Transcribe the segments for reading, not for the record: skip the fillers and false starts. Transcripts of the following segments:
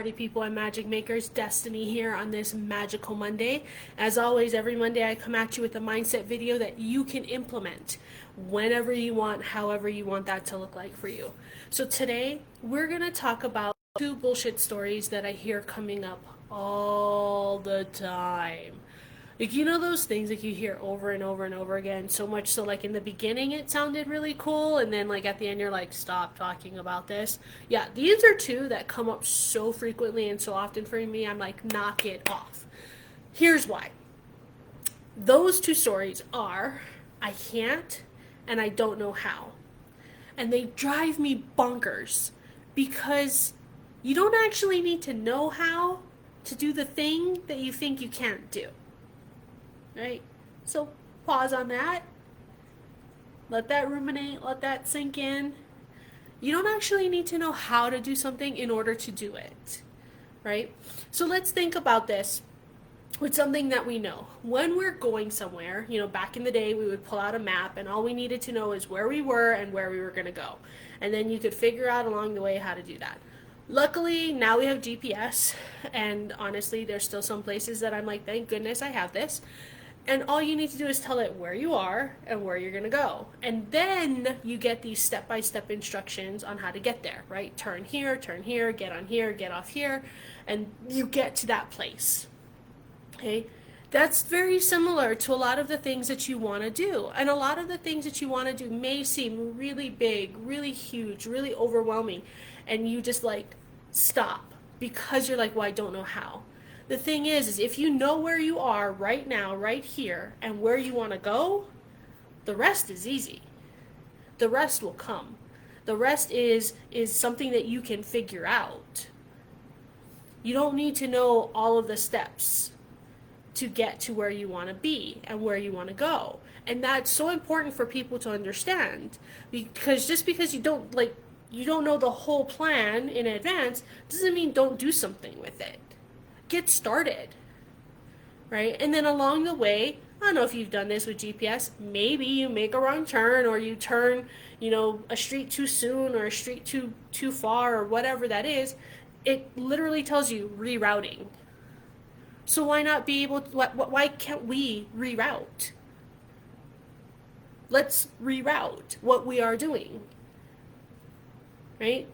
party people and magic makers. Destiny here on this magical Monday. As always, every Monday I come at you with a mindset video that you can implement whenever you want, however you want that to look like for you. So today we're going to talk about two bullshit stories that I hear coming up all the time. Like, you know, those things like you hear over and over and over again, so much so like in the beginning it sounded really cool, and then like at the end you're like, stop talking about this. Yeah, these are two that come up so frequently and so often for me. I'm like, knock it off. Here's why. Those two stories are, I can't and I don't know how. And they drive me bonkers because you don't actually need to know how to do the thing that you think you can't do. Right? So pause on that. Let that ruminate, let that sink in. You don't actually need to know how to do something in order to do it. Right? So let's think about this with something that we know. When we're going somewhere, you know, back in the day, we would pull out a map and all we needed to know is where we were and where we were going to go. And then you could figure out along the way how to do that. Luckily, now we have GPS, and honestly, there's still some places that I'm like, thank goodness I have this. And all you need to do is tell it where you are and where you're going to go. And then you get these step-by-step instructions on how to get there, right? Turn here, get on here, get off here, and you get to that place. Okay? That's very similar to a lot of the things that you want to do. And a lot of the things that you want to do may seem really big, really huge, really overwhelming. And you just like stop because you're like, well, I don't know how. The thing is if you know where you are right now, right here, and where you want to go, the rest is easy. The rest will come. The rest is something that you can figure out. You don't need to know all of the steps to get to where you want to be and where you want to go. And that's so important for people to understand, because just because you don't know the whole plan in advance doesn't mean don't do something with it. Get started, right? And then along the way, I don't know if you've done this with GPS, maybe you make a wrong turn or you turn, a street too soon or a street too far or whatever that is. It literally tells you rerouting. So why not be able to, why can't we reroute? Let's reroute what we are doing, right?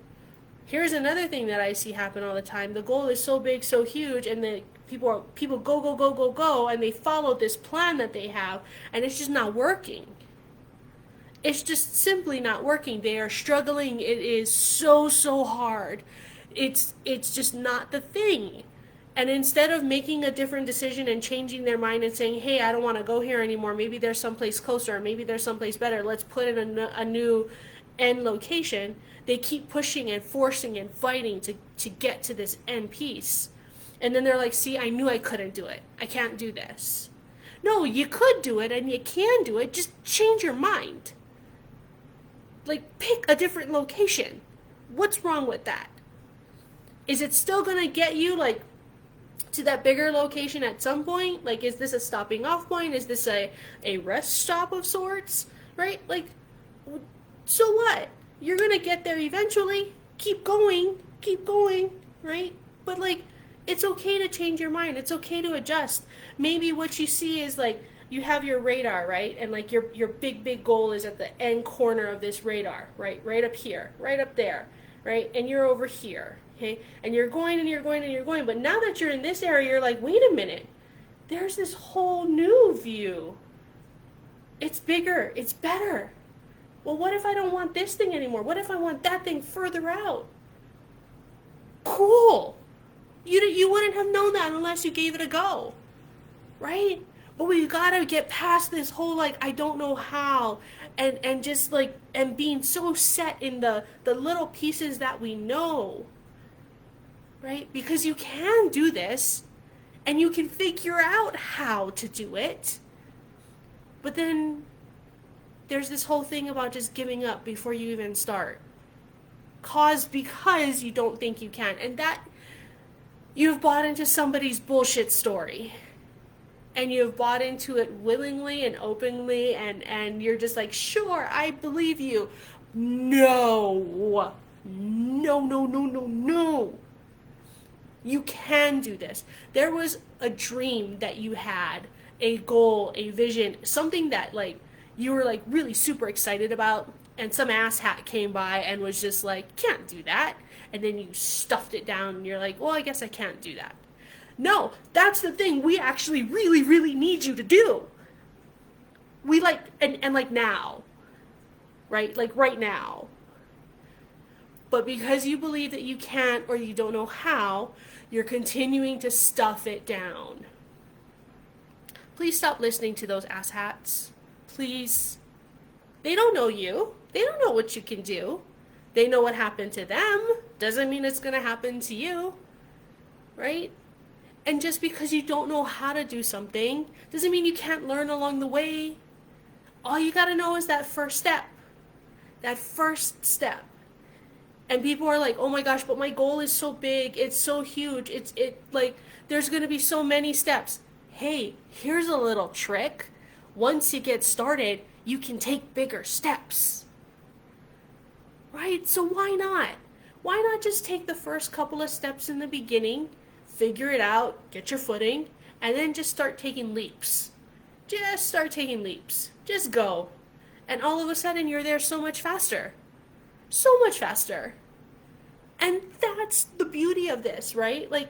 Here's another thing that I see happen all the time. The goal is so big, so huge, and the people go, and they follow this plan that they have, and it's just not working. It's just simply not working. They are struggling. It is so hard. It's just not the thing. And instead of making a different decision and changing their mind and saying, hey, I don't want to go here anymore, maybe there's someplace closer, or maybe there's someplace better, let's put in a new end location, they keep pushing and forcing and fighting to get to this end piece. And then they're like, see, I knew I couldn't do it. I can't do this. No, you could do it and you can do it. Just change your mind. Like, pick a different location. What's wrong with that? Is it still going to get you, like, to that bigger location at some point? Like, is this a stopping off point? Is this a rest stop of sorts? Right? Like, so what? You're going to get there eventually. Keep going, right? But like, it's okay to change your mind. It's okay to adjust. Maybe what you see is like, you have your radar, right? And like your big goal is at the end corner of this radar, right? Right up here, right up there, right? And you're over here, okay? And you're going and you're going and you're going. But now that you're in this area, you're like, wait a minute. There's this whole new view. It's bigger. It's better. Well, what if I don't want this thing anymore? What if I want that thing further out? Cool. You wouldn't have known that unless you gave it a go, right? But we gotta get past this whole like, I don't know how, and just like, and being so set in the little pieces that we know, right? Because you can do this and you can figure out how to do it. But then there's this whole thing about just giving up before you even start. Because you don't think you can. And that, you've bought into somebody's bullshit story. And you've bought into it willingly and openly, and you're just like, sure, I believe you. No. You can do this. There was a dream that you had, a goal, a vision, something that like you were like really super excited about, and some asshat came by and was just like, can't do that. And then you stuffed it down and you're like, well, I guess I can't do that. No, that's the thing we actually really, really need you to do. We like, and like now, right? Like right now. But because you believe that you can't or you don't know how, you're continuing to stuff it down. Please stop listening to those asshats. Please. They don't know you. They don't know what you can do. They know what happened to them. Doesn't mean it's going to happen to you. Right? And just because you don't know how to do something doesn't mean you can't learn along the way. All you got to know is that first step. That first step. And people are like, oh my gosh, but my goal is so big. It's so huge. It like, there's going to be so many steps. Hey, here's a little trick. Once you get started, you can take bigger steps. Right? So why not? Why not just take the first couple of steps in the beginning, figure it out, get your footing, and then just start taking leaps. Just start taking leaps. Just go. And all of a sudden, you're there so much faster. So much faster. And that's the beauty of this, right? Like,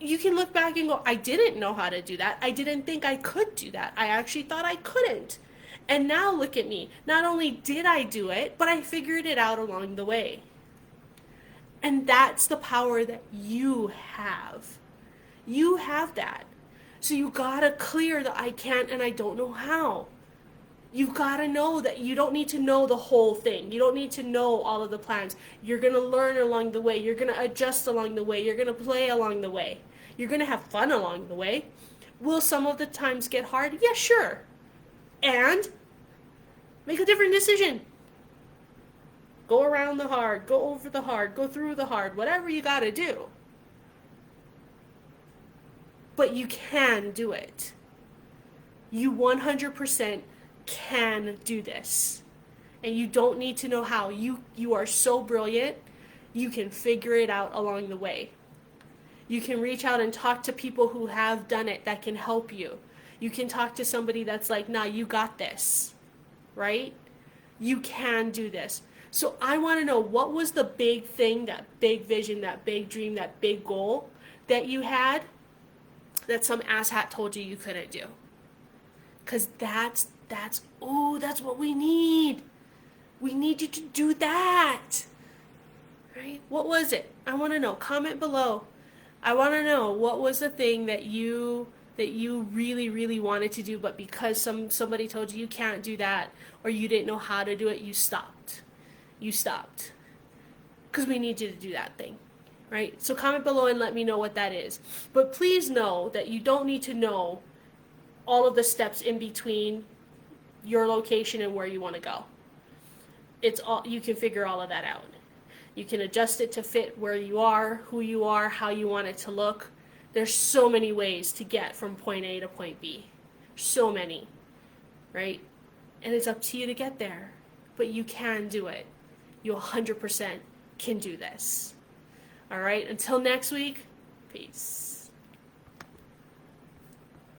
you can look back and go, I didn't know how to do that. I didn't think I could do that. I actually thought I couldn't. And now look at me. Not only did I do it, but I figured it out along the way. And that's the power that you have. You have that. So you gotta clear the I can't and I don't know how. You've got to know that you don't need to know the whole thing. You don't need to know all of the plans. You're going to learn along the way. You're going to adjust along the way. You're going to play along the way. You're going to have fun along the way. Will some of the times get hard? Yeah, sure. And make a different decision. Go around the hard. Go over the hard. Go through the hard. Whatever you got to do. But you can do it. You 100% can do this, and you don't need to know how. You are so brilliant, you can figure it out along the way. You can reach out and talk to people who have done it that can help you. You can talk to somebody that's like, nah, you got this, right? You can do this. So I want to know, what was the big thing, that big vision, that big dream, that big goal that you had that some asshat told you couldn't do? Because that's what we need. We need you to do that. Right? What was it? I want to know. Comment below. I want to know, what was the thing that you really, really wanted to do, but because somebody told you can't do that, or you didn't know how to do it, you stopped. You stopped. Because we need you to do that thing. Right? So comment below and let me know what that is. But please know that you don't need to know all of the steps in between your location and where you want to go. It's all, you can figure all of that out. You can adjust it to fit where you are, who you are, how you want it to look. There's so many ways to get from point A to point B. So many, right? And it's up to you to get there. But you can do it. You 100% can do this. All right, until next week, peace.